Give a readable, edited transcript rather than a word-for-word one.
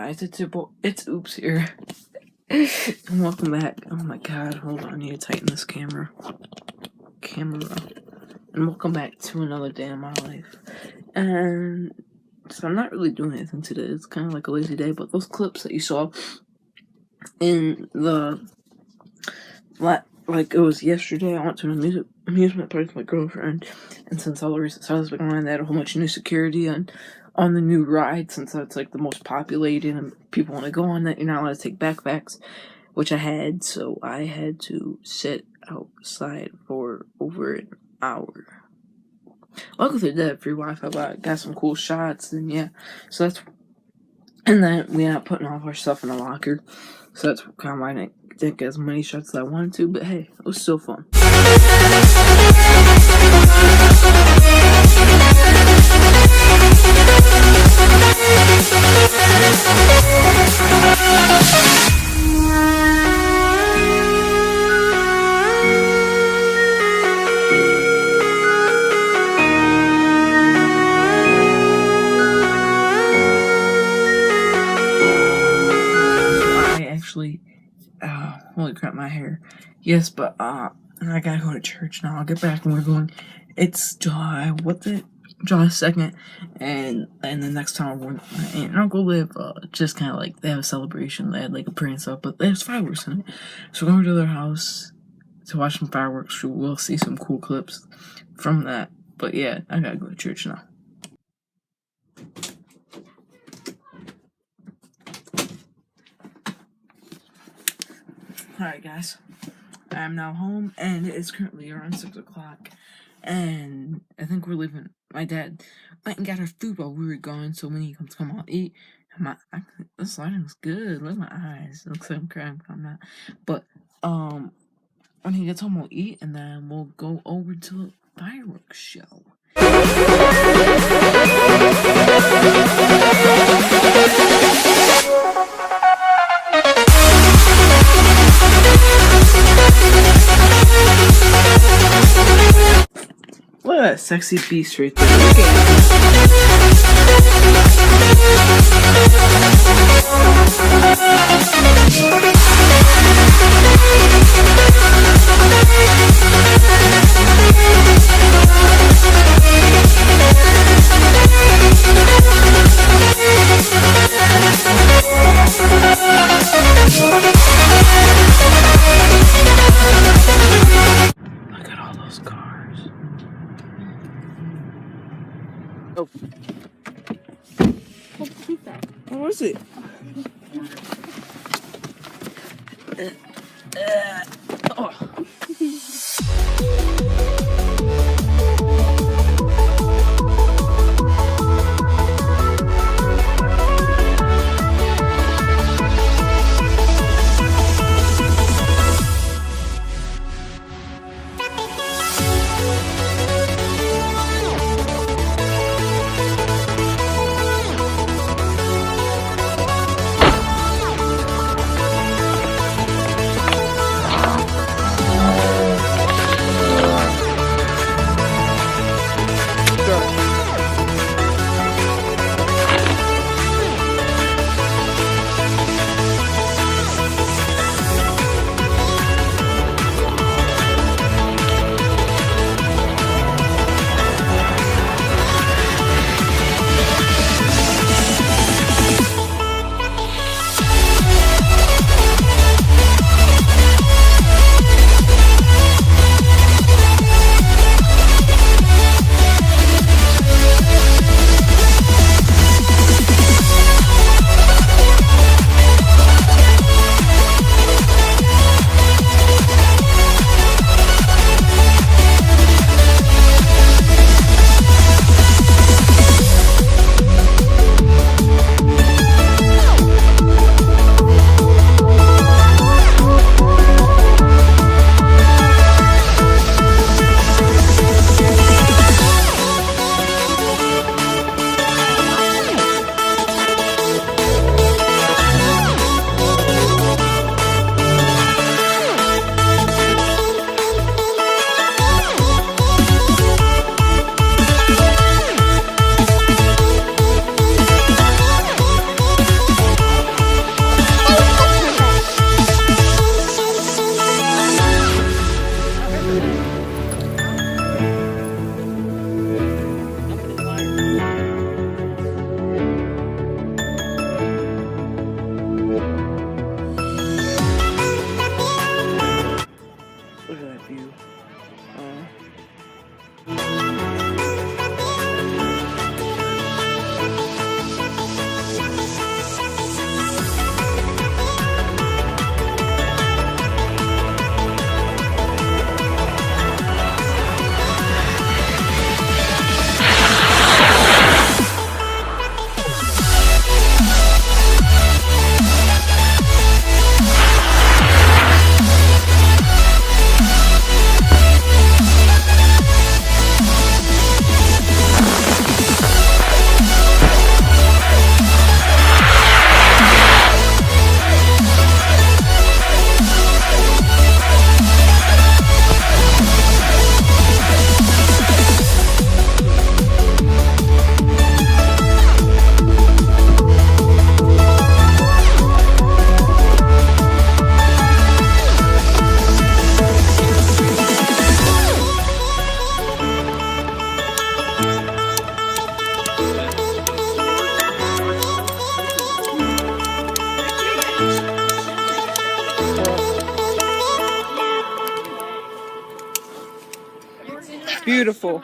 guys, it's Oops here. And welcome back. Oh my god, hold on, I need to tighten this camera. And welcome back to another day in my life. And so I'm not really doing anything today. It's kind of like a lazy day, but those clips that you saw in the, like it was yesterday, I went to an amusement park with my girlfriend, and since all the recent sales been on, they had a whole bunch of new security on the new ride, since that's like the most populated and people want to go on that. You're not allowed to take backpacks, which I had, so I had to sit outside for over an hour. Luckily they had free Wi-Fi, but I got some cool shots, and yeah, so that's, and then we ended up putting all of our stuff in a locker, so that's kind of why I didn't get as many shots as I wanted to, but hey, it was still fun. Holy crap, my hair. Yes, but, I gotta go to church now. I'll get back and we're going, it's July 2nd, and the next time we're going, my aunt and uncle live, just kind of like, they have a celebration, they had like a party and stuff, but there's fireworks in it, so we're going to their house to watch some fireworks. We'll see some cool clips from that, but yeah, I gotta go to church now. Alright guys, I am now home, and it is currently around 6 o'clock, and I think we're leaving. My dad went and got our food while we were gone, so when he comes to come out eat, this lighting's good, look at my eyes, it looks like I'm crying, but I'm not, but, when he gets home we'll eat, and then we'll go over to the fireworks show. Look at that sexy beast right there. Look at all those cars. Oh. What was it? Oh. Beautiful.